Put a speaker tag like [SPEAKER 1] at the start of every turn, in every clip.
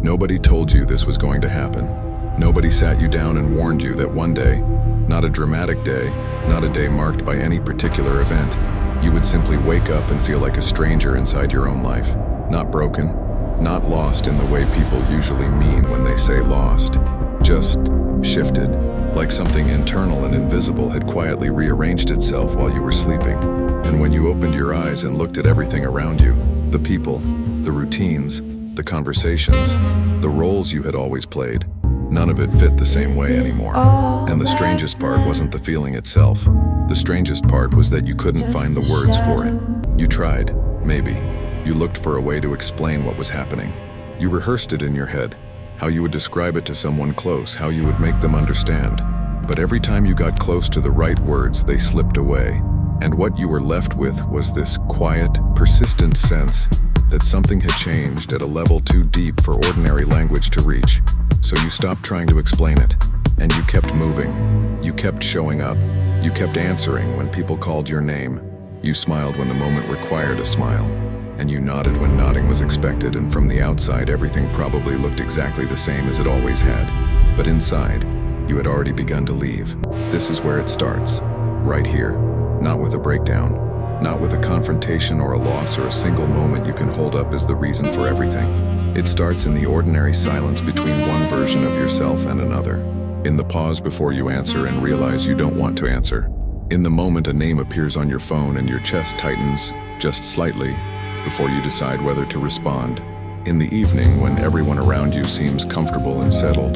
[SPEAKER 1] Nobody told you this was going to happen. Nobody sat you down and warned you that one day, not a dramatic day, not a day marked by any particular event, you would simply wake up and feel like a stranger inside your own life. Not broken, not lost in the way people usually mean when they say lost. Just shifted, like something internal and invisible had quietly rearranged itself while you were sleeping. And when you opened your eyes and looked at everything around you, the people, the routines, the conversations, the roles you had always played, none of it fit the same way anymore. And the strangest part wasn't the feeling itself. The strangest part was that you couldn't find the words for it. You tried, maybe. You looked for a way to explain what was happening. You rehearsed it in your head, how you would describe it to someone close, how you would make them understand. But every time you got close to the right words, they slipped away. And what you were left with was this quiet, persistent sense that something had changed at a level too deep for ordinary language to reach. So you stopped trying to explain it, and you kept moving. You kept showing up. You kept answering when people called your name. You smiled when the moment required a smile. And you nodded when nodding was expected, and from the outside everything probably looked exactly the same as it always had. But inside, you had already begun to leave. This is where it starts. Right here. Not with a breakdown. Not with a confrontation or a loss or a single moment you can hold up as the reason for everything. It starts in the ordinary silence between one version of yourself and another. In the pause before you answer and realize you don't want to answer. In the moment a name appears on your phone and your chest tightens, just slightly, before you decide whether to respond. In the evening when everyone around you seems comfortable and settled,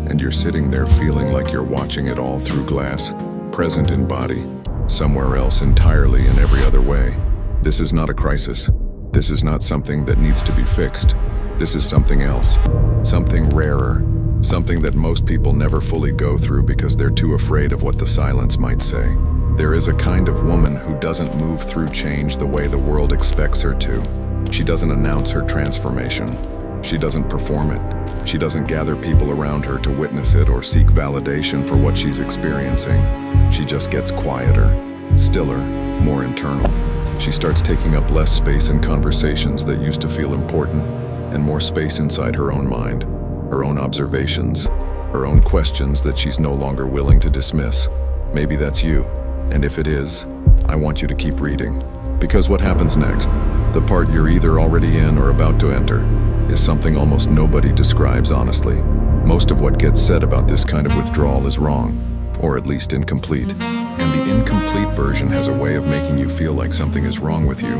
[SPEAKER 1] and you're sitting there feeling like you're watching it all through glass, present in body, somewhere else entirely in every other way. This is not a crisis. This is not something that needs to be fixed. This is something else, something rarer, something that most people never fully go through because they're too afraid of what the silence might say. There is a kind of woman who doesn't move through change the way the world expects her to. She doesn't announce her transformation. She doesn't perform it. She doesn't gather people around her to witness it or seek validation for what she's experiencing. She just gets quieter, stiller, more internal. She starts taking up less space in conversations that used to feel important, and more space inside her own mind, her own observations, her own questions that she's no longer willing to dismiss. Maybe that's you. And if it is, I want you to keep reading. Because what happens next, the part you're either already in or about to enter, is something almost nobody describes honestly. Most of what gets said about this kind of withdrawal is wrong, or at least incomplete. And the incomplete version has a way of making you feel like something is wrong with you,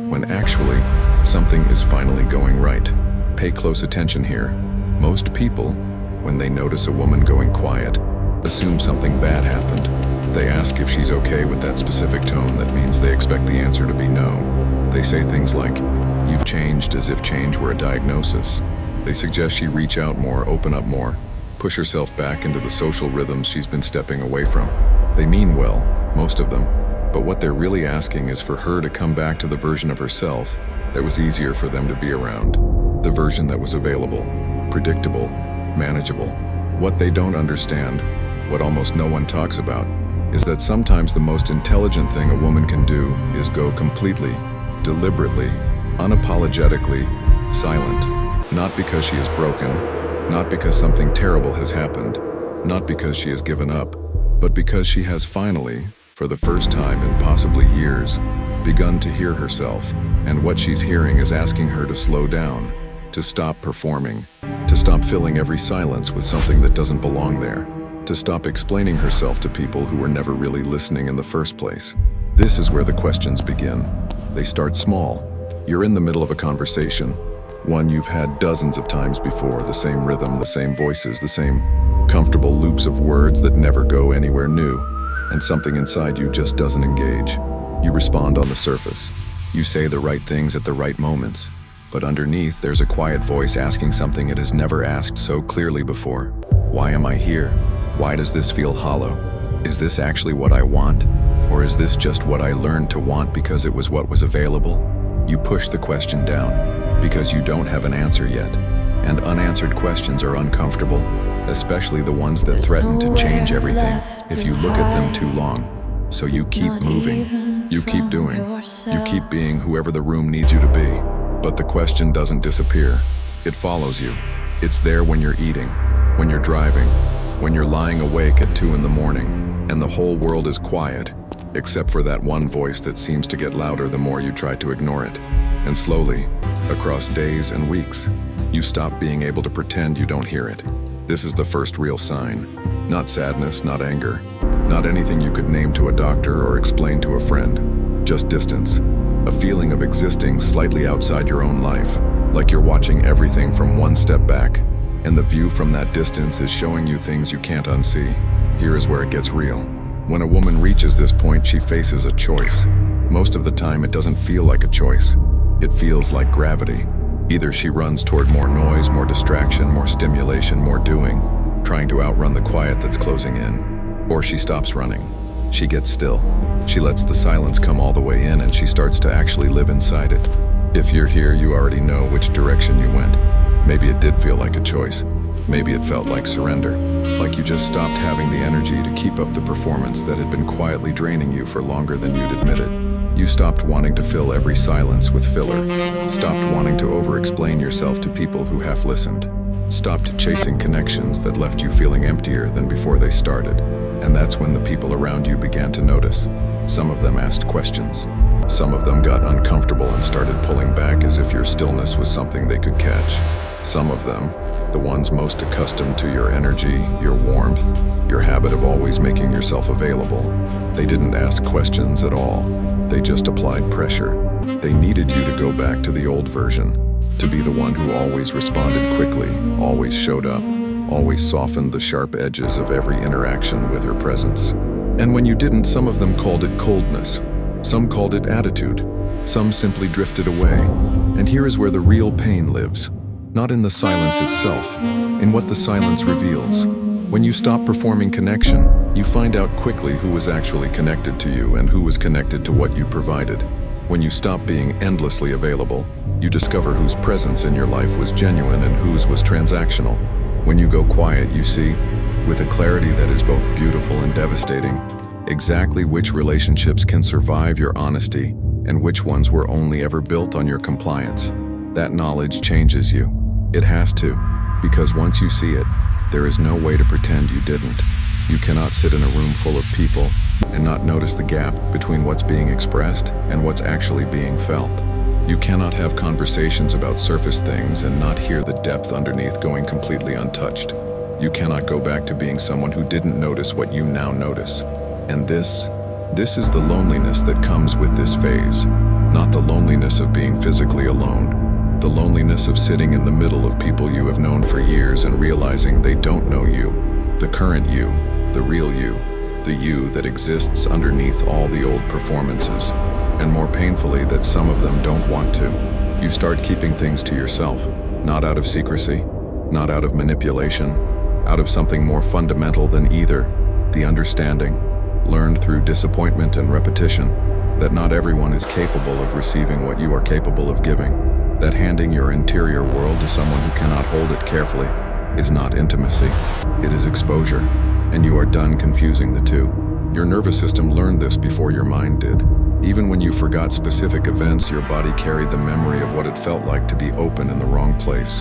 [SPEAKER 1] when actually, something is finally going right. Pay close attention here. Most people, when they notice a woman going quiet, assume something bad happened. They ask if she's okay with that specific tone that means they expect the answer to be no. They say things like, "You've changed," as if change were a diagnosis. They suggest she reach out more, open up more, push herself back into the social rhythms she's been stepping away from. They mean well, most of them, but what they're really asking is for her to come back to the version of herself that was easier for them to be around. The version that was available, predictable, manageable. What they don't understand, what almost no one talks about, is that sometimes the most intelligent thing a woman can do is go completely, deliberately, unapologetically silent. Not because she is broken, not because something terrible has happened, not because she has given up, but because she has finally, for the first time in possibly years, begun to hear herself. And what she's hearing is asking her to slow down, to stop performing, to stop filling every silence with something that doesn't belong there, to stop explaining herself to people who were never really listening in the first place. This is where the questions begin. They start small. You're in the middle of a conversation, one you've had dozens of times before, the same rhythm, the same voices, the same comfortable loops of words that never go anywhere new, and something inside you just doesn't engage. You respond on the surface. You say the right things at the right moments, but underneath there's a quiet voice asking something it has never asked so clearly before. Why am I here? Why does this feel hollow? Is this actually what I want? Or is this just what I learned to want because it was what was available? You push the question down because you don't have an answer yet. And unanswered questions are uncomfortable, especially the ones that threaten to change everything if you look at them too long. So you keep moving, you keep doing, you keep being whoever the room needs you to be. But the question doesn't disappear. It follows you. It's there when you're eating, when you're driving, when you're lying awake at 2 in the morning, and the whole world is quiet, except for that one voice that seems to get louder the more you try to ignore it. And slowly, across days and weeks, you stop being able to pretend you don't hear it. This is the first real sign. Not sadness, not anger, not anything you could name to a doctor or explain to a friend. Just distance. A feeling of existing slightly outside your own life, like you're watching everything from one step back, and the view from that distance is showing you things you can't unsee. Here is where it gets real. When a woman reaches this point, she faces a choice. Most of the time, it doesn't feel like a choice. It feels like gravity. Either she runs toward more noise, more distraction, more stimulation, more doing, trying to outrun the quiet that's closing in, or she stops running. She gets still. She lets the silence come all the way in, and she starts to actually live inside it. If you're here, you already know which direction you went. Maybe it did feel like a choice. Maybe it felt like surrender, like you just stopped having the energy to keep up the performance that had been quietly draining you for longer than you'd admitted. You stopped wanting to fill every silence with filler, stopped wanting to over-explain yourself to people who half listened, stopped chasing connections that left you feeling emptier than before they started. And that's when the people around you began to notice. Some of them asked questions. Some of them got uncomfortable and started pulling back as if your stillness was something they could catch. Some of them, the ones most accustomed to your energy, your warmth, your habit of always making yourself available, they didn't ask questions at all. They just applied pressure. They needed you to go back to the old version, to be the one who always responded quickly, always showed up, always softened the sharp edges of every interaction with her presence. And when you didn't, some of them called it coldness. Some called it attitude. Some simply drifted away. And here is where the real pain lives. Not in the silence itself, in what the silence reveals. When you stop performing connection, you find out quickly who was actually connected to you and who was connected to what you provided. When you stop being endlessly available, you discover whose presence in your life was genuine and whose was transactional. When you go quiet, you see, with a clarity that is both beautiful and devastating, exactly which relationships can survive your honesty and which ones were only ever built on your compliance. That knowledge changes you. It has to, because once you see it, there is no way to pretend you didn't. You cannot sit in a room full of people and not notice the gap between what's being expressed and what's actually being felt. You cannot have conversations about surface things and not hear the depth underneath going completely untouched. You cannot go back to being someone who didn't notice what you now notice. And this is the loneliness that comes with this phase. Not the loneliness of being physically alone. The loneliness of sitting in the middle of people you have known for years and realizing they don't know you. The current you, the real you, the you that exists underneath all the old performances. And more painfully, that some of them don't want to. You start keeping things to yourself, not out of secrecy, not out of manipulation, out of something more fundamental than either, the understanding, learned through disappointment and repetition, that not everyone is capable of receiving what you are capable of giving. That handing your interior world to someone who cannot hold it carefully is not intimacy, it is exposure, and you are done confusing the two. Your nervous system learned this before your mind did. Even when you forgot specific events, your body carried the memory of what it felt like to be open in the wrong place,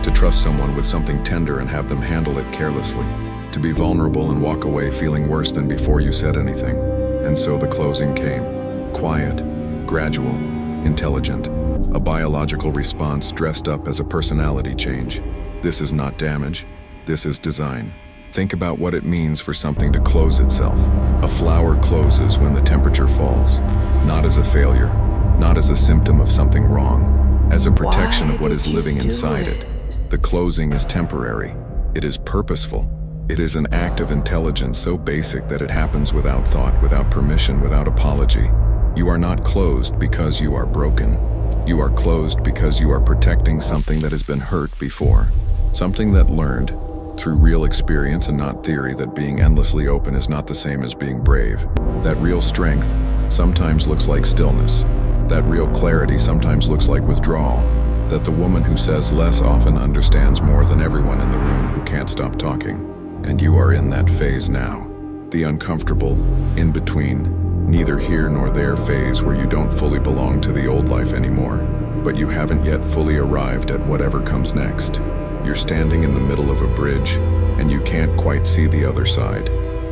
[SPEAKER 1] to trust someone with something tender and have them handle it carelessly, to be vulnerable and walk away feeling worse than before you said anything. And so the closing came. Quiet, gradual, intelligent. A biological response dressed up as a personality change. This is not damage. This is design. Think about what it means for something to close itself. A flower closes when the temperature falls, not as a failure, not as a symptom of something wrong, as a protection of what is living inside it. The closing is temporary. It is purposeful. It is an act of intelligence so basic that it happens without thought, without permission, without apology. You are not closed because you are broken. You are closed because you are protecting something that has been hurt before. Something that learned, through real experience and not theory, that being endlessly open is not the same as being brave. That real strength sometimes looks like stillness. That real clarity sometimes looks like withdrawal. That the woman who says less often understands more than everyone in the room who can't stop talking. And you are in that phase now. The uncomfortable, in between, neither here nor there phase where you don't fully belong to the old life anymore, but you haven't yet fully arrived at whatever comes next. You're standing in the middle of a bridge, and you can't quite see the other side.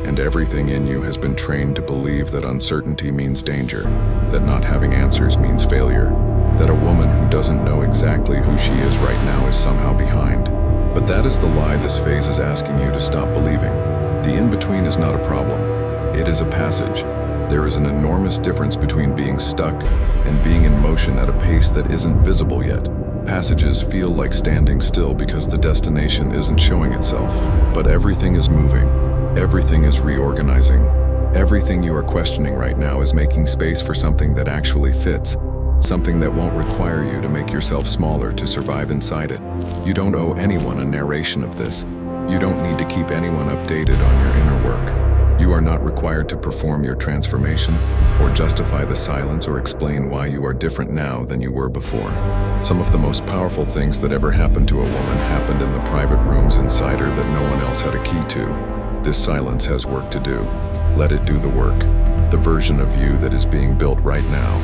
[SPEAKER 1] And everything in you has been trained to believe that uncertainty means danger, that not having answers means failure, that a woman who doesn't know exactly who she is right now is somehow behind. But that is the lie this phase is asking you to stop believing. The in-between is not a problem. It is a passage. There is an enormous difference between being stuck and being in motion at a pace that isn't visible yet. Passages feel like standing still because the destination isn't showing itself. But everything is moving. Everything is reorganizing. Everything you are questioning right now is making space for something that actually fits. Something that won't require you to make yourself smaller to survive inside it. You don't owe anyone a narration of this. You don't need to keep anyone updated on your inner work. You are not required to perform your transformation, or justify the silence or explain why you are different now than you were before. Some of the most powerful things that ever happened to a woman happened in the private rooms inside her that no one else had a key to. This silence has work to do. Let it do the work. The version of you that is being built right now,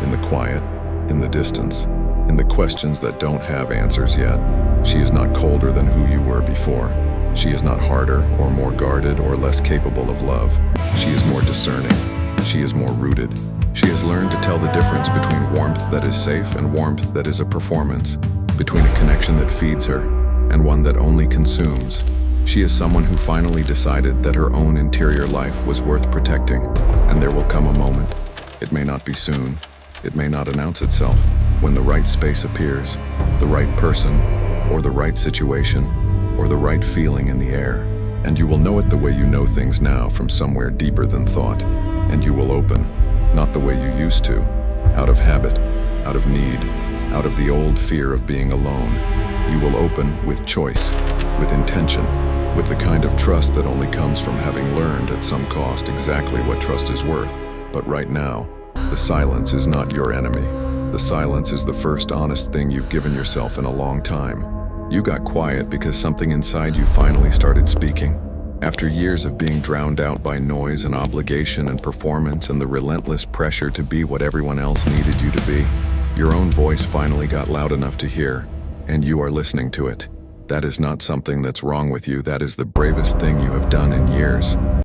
[SPEAKER 1] in the quiet, in the distance, in the questions that don't have answers yet. She is not colder than who you were before. She is not harder or more guarded or less capable of love. She is more discerning. She is more rooted. She has learned to tell the difference between warmth that is safe and warmth that is a performance, between a connection that feeds her and one that only consumes. She is someone who finally decided that her own interior life was worth protecting, and there will come a moment. It may not be soon. It may not announce itself. When the right space appears, the right person, or the right situation, or the right feeling in the air, and you will know it the way you know things now from somewhere deeper than thought, and you will open, not the way you used to, out of habit, out of need, out of the old fear of being alone. You will open with choice, with intention, with the kind of trust that only comes from having learned at some cost exactly what trust is worth. But right now, the silence is not your enemy. The silence is the first honest thing you've given yourself in a long time. You got quiet because something inside you finally started speaking. After years of being drowned out by noise and obligation and performance and the relentless pressure to be what everyone else needed you to be, your own voice finally got loud enough to hear, and you are listening to it. That is not something that's wrong with you. That is the bravest thing you have done in years.